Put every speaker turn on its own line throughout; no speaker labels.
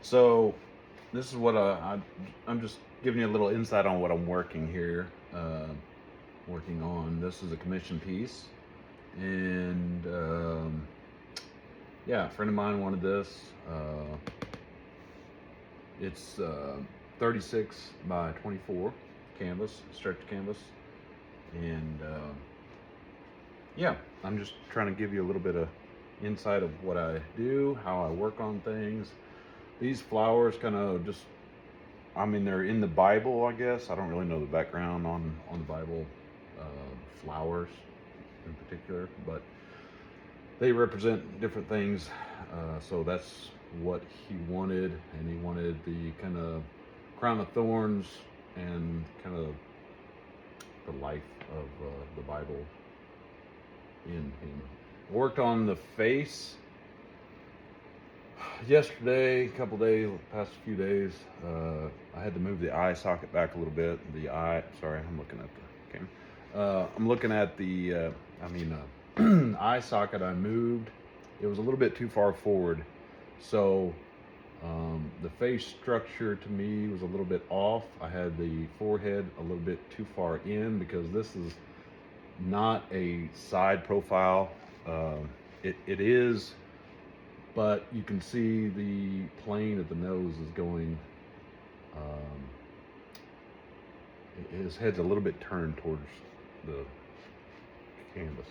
So this is what I'm just giving you a little insight on what I'm working here, working on. This is a commission piece, and yeah, a friend of mine wanted this. It's 36 by 24 canvas, stretch canvas, and yeah, I'm just trying to give you a little bit of insight of what I do, how I work on things. These flowers kind of just, I mean, they're in the Bible, I guess. I don't really know the background on the Bible flowers in particular, but they represent different things. So that's what he wanted, and he wanted the kind of crown of thorns and kind of the life of the Bible in him. Worked on the face yesterday, a couple days, past few days. I had to move the eye socket back a little bit. The eye, sorry, I'm looking at the camera. I'm looking at the, eye socket I moved. It was a little bit too far forward. So the face structure to me was a little bit off. I had the forehead a little bit too far in because this is not a side profile. It is, but you can see the plane of the nose is going, his head's a little bit turned towards the canvas,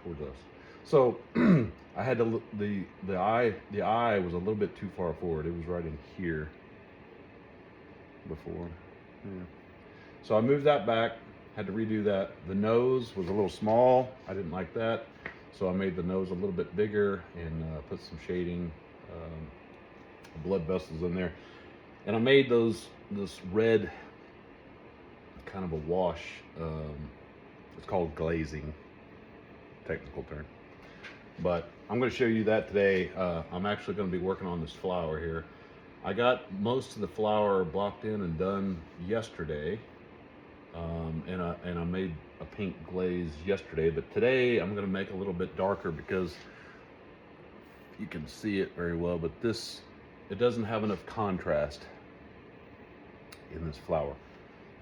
towards us. So I had to the eye was a little bit too far forward. It was right in here before. Yeah. So I moved that back, had to redo that. The nose was a little small. I didn't like that. So I made the nose a little bit bigger and put some shading, blood vessels in there. And I made this red kind of a wash. It's called glazing, technical term. But I'm going to show you that today. I'm actually going to be working on this flower here. I got most of the flower blocked in and done yesterday. And I made a pink glaze yesterday, but today I'm going to make a little bit darker because you can see it very well, but it doesn't have enough contrast in this flower.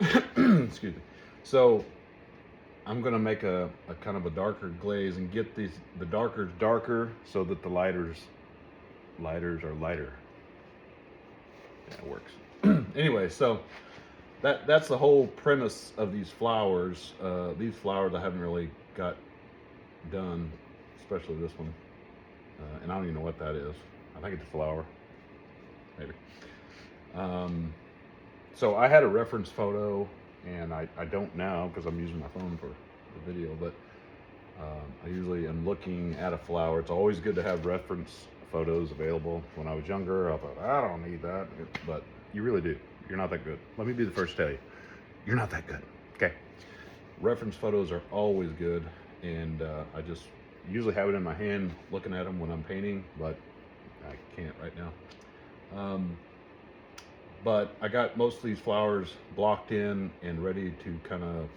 Excuse me. So I'm going to make a kind of a darker glaze and get the darkers darker so that the lighters are lighter. Yeah, it works. Anyway, so that's the whole premise of these flowers. These flowers I haven't really got done, especially this one. And I don't even know what that is. I think it's a flower, maybe. So I had a reference photo, and I don't now because I'm using my phone for the video, but I usually am looking at a flower. It's always good to have reference photos available. When I was younger, I thought, I don't need that, but you really do. You're not that good. Let me be the first to tell you, you're not that good, okay? Reference photos are always good, and I just usually have it in my hand looking at them when I'm painting, but I can't right now. But I got most of these flowers blocked in and ready to kind of a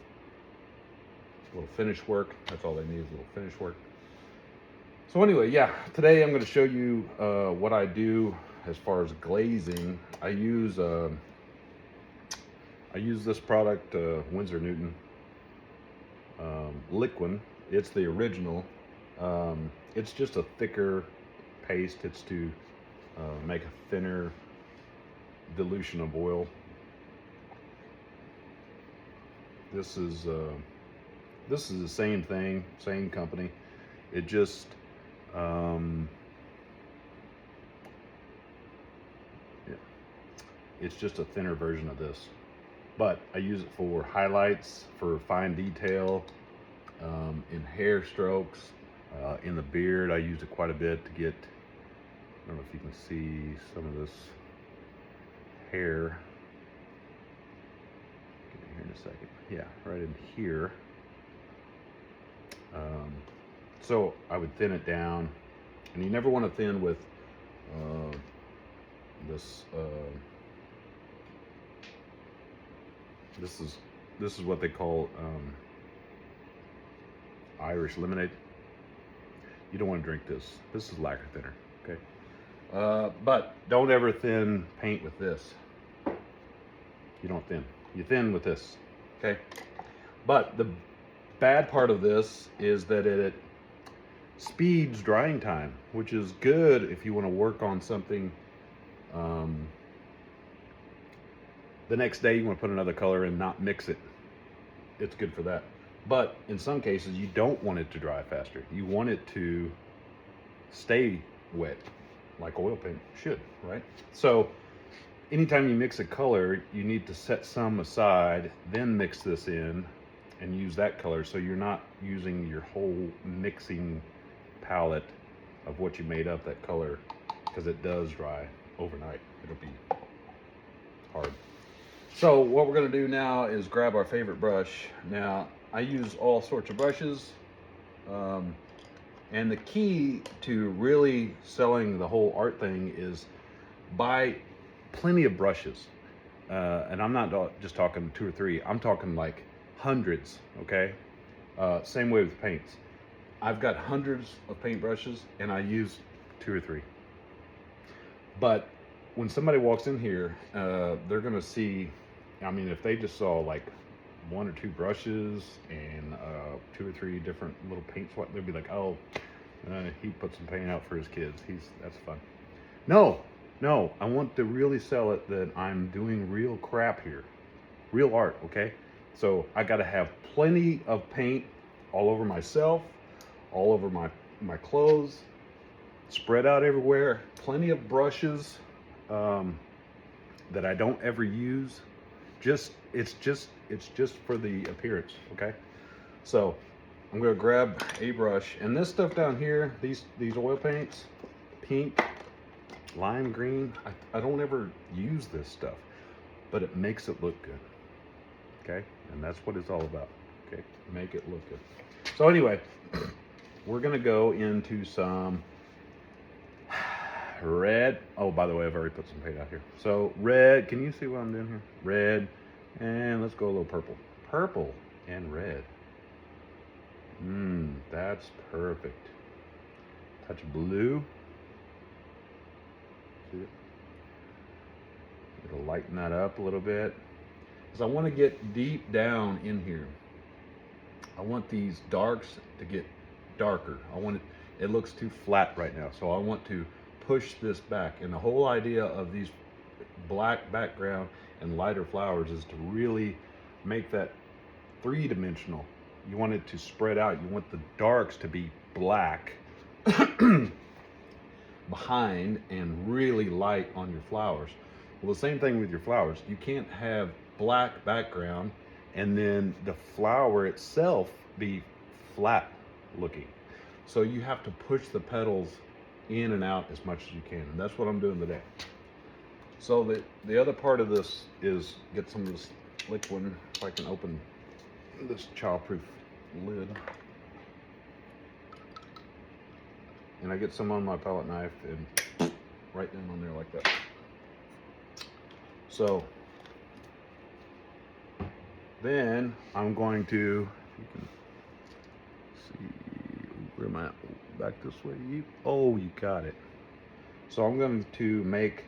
little finish work. That's all they need is a little finish work. So anyway, yeah, today I'm going to show you what I do as far as glazing. I use this product, Winsor Newton Liquin. It's the original. It's just a thicker paste. It's to make a thinner dilution of oil. This is the same thing, same company. It just yeah, it's just a thinner version of this. But I use it for highlights, for fine detail, in hair strokes, in the beard. I use it quite a bit to get, I don't know if you can see some of this hair. Get in here in a second. Yeah, right in here. So I would thin it down, and you never want to thin with this. This is what they call Irish lemonade. You don't want to drink this. This is lacquer thinner, okay? But don't ever thin paint with this. You don't thin. You thin with this. Okay. But the bad part of this is that it speeds drying time, which is good if you want to work on something. The next day you want to put another color and not mix it. It's good for that. But in some cases you don't want it to dry faster. You want it to stay wet like oil paint should, right? So anytime you mix a color, you need to set some aside, then mix this in and use that color, so you're not using your whole mixing palette of what you made up, that color, because it does dry overnight. It'll be hard. So what we're going to do now is grab our favorite brush. Now I use all sorts of brushes, and the key to really selling the whole art thing is buy plenty of brushes. And I'm not just talking 2 or 3, I'm talking like hundreds, okay? Same way with paints. I've got hundreds of paint brushes and I use 2 or 3. But when somebody walks in here, they're gonna see, I mean, if they just saw like 1 or 2 brushes and 2 or 3 different little paint swap, they'd be like, oh, he put some paint out for his kids. That's fun. No, I want to really sell it that I'm doing real crap here, real art, okay? So I got to have plenty of paint all over myself, all over my clothes, spread out everywhere, plenty of brushes that I don't ever use. It's just for the appearance, okay? So I'm gonna grab a brush, and this stuff down here, these oil paints, pink, lime green, I don't ever use this stuff, but it makes it look good, okay? And that's what it's all about, okay? Make it look good. So anyway, we're gonna go into some red. Oh, by the way, I've already put some paint out here. So red, can you see what I'm doing here? Red, and let's go a little purple. Purple and red. That's perfect. Touch of blue. See it? It'll lighten that up a little bit. Because I want to get deep down in here. I want these darks to get darker. It looks too flat right now. So I want to push this back. And the whole idea of these black background and lighter flowers is to really make that 3-dimensional. You want it to spread out. You want the darks to be black behind and really light on your flowers. Well, the same thing with your flowers. You can't have black background and then the flower itself be flat looking. So you have to push the petals in and out as much as you can. And that's what I'm doing today. So the other part of this is get some of this liquid, if I can open this childproof lid. And I get some on my palette knife and right down on there like that. So then I'm going to, if you can see, where am I at? Back this way. Oh, you got it. So I'm going to make,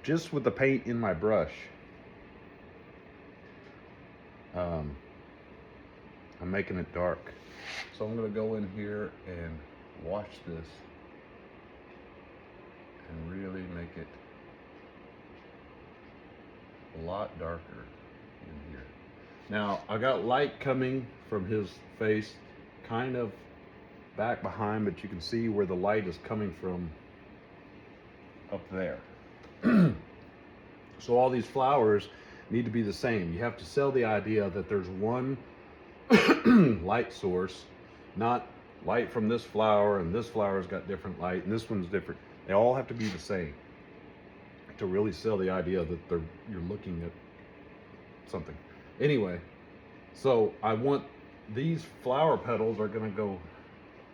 just with the paint in my brush, I'm making it dark. So I'm going to go in here and wash this and really make it a lot darker in here. Now I got light coming from his face, kind of back behind, but you can see where the light is coming from up there. So all these flowers need to be the same. You have to sell the idea that there's one light source, not light from this flower and this flower's got different light and this one's different. They all have to be the same to really sell the idea that you're looking at something. Anyway, so I want these flower petals are gonna go,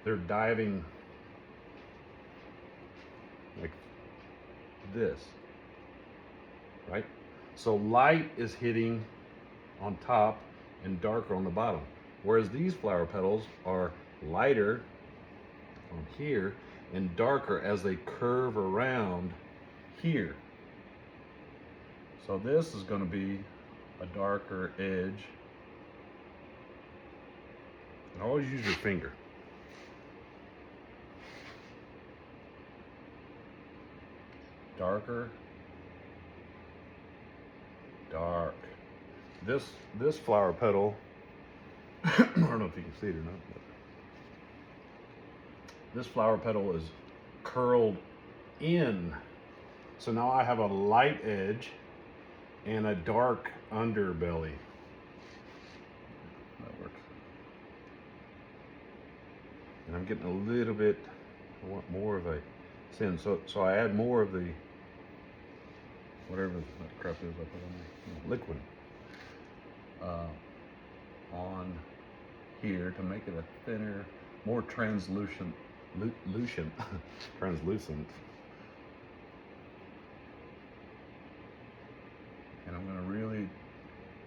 they're diving like this, right? So light is hitting on top and darker on the bottom. Whereas these flower petals are lighter on here and darker as they curve around here. So this is going to be a darker edge. And always use your finger. Darker, dark. This flower petal, I don't know if you can see it or not, but this flower petal is curled in. So now I have a light edge and a dark underbelly. That works. And I'm getting a little bit, I want more of a sin. So I add more of the, whatever that crap is I put on there, liquid, on here to make it a thinner, more translucent, translucent. And I'm gonna really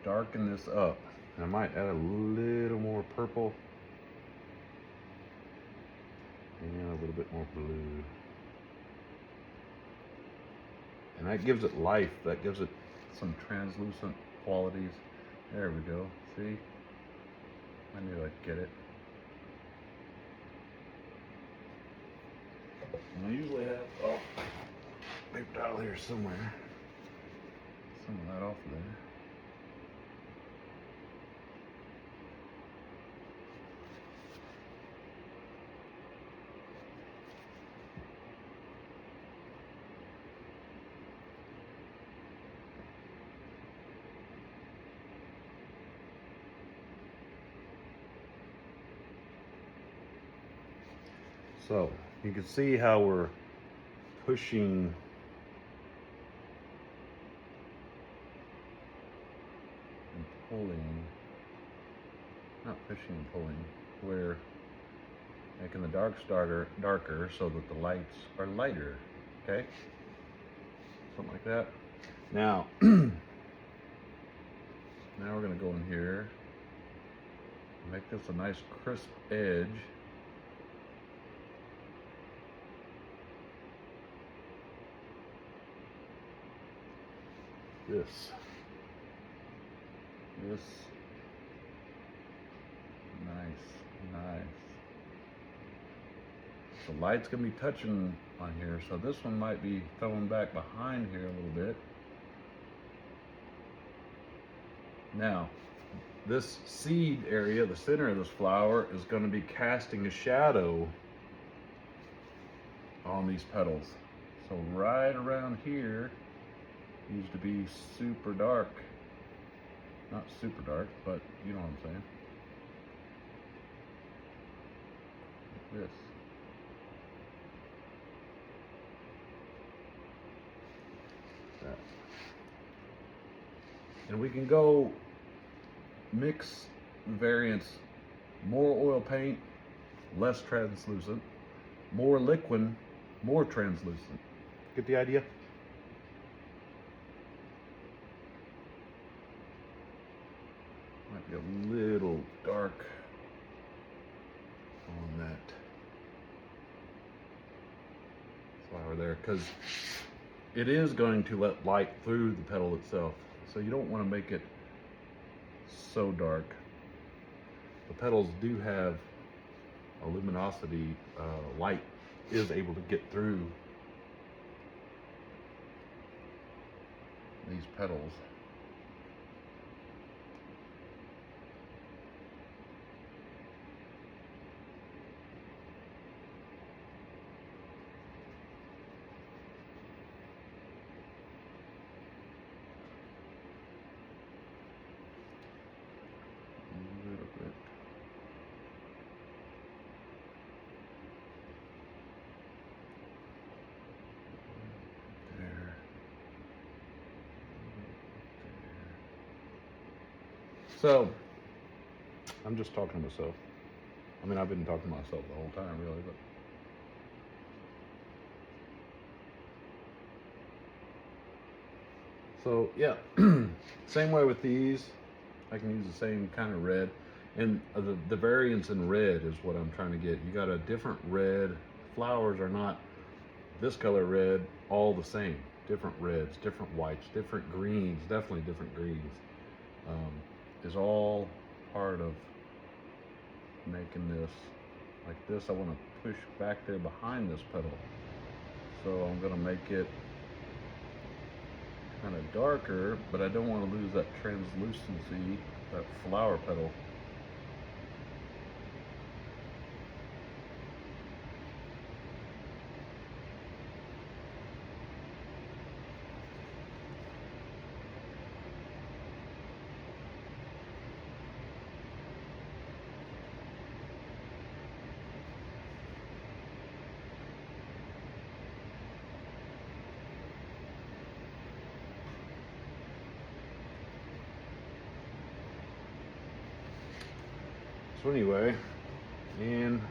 darken this up. I might add a little more purple and a little bit more blue. And that gives it life, that gives it some translucent qualities. There we go, see? I knew I'd get it. And I usually have, paper towel here somewhere. Some of that off of there. So you can see how we're pushing and pulling, not pushing and pulling, we're making the darks darker so that the lights are lighter, okay? Something like that. Now, now we're gonna go in here, make this a nice crisp edge. This, nice. The light's gonna be touching on here, so this one might be thrown back behind here a little bit. Now, this seed area, the center of this flower, is gonna be casting a shadow on these petals. So right around here needs to be super dark. Not super dark, but you know what I'm saying. Like this. That. And we can go mix variants, more oil paint, less translucent, more liquid, more translucent. Get the idea? Might be a little dark on that flower there, because it is going to let light through the petal itself. So you don't want to make it so dark. The petals do have a luminosity, light is able to get through these petals. So, I'm just talking to myself. I mean, I've been talking to myself the whole time, really, but. So, yeah, same way with these. I can use the same kind of red. And the variance in red is what I'm trying to get. You got a different red flowers are not this color red all the same. Different reds, different whites, different greens, definitely different greens. Is all part of making this like this. I want to push back there behind this petal. So I'm going to make it kind of darker, but I don't want to lose that translucency, that flower petal. So anyway, and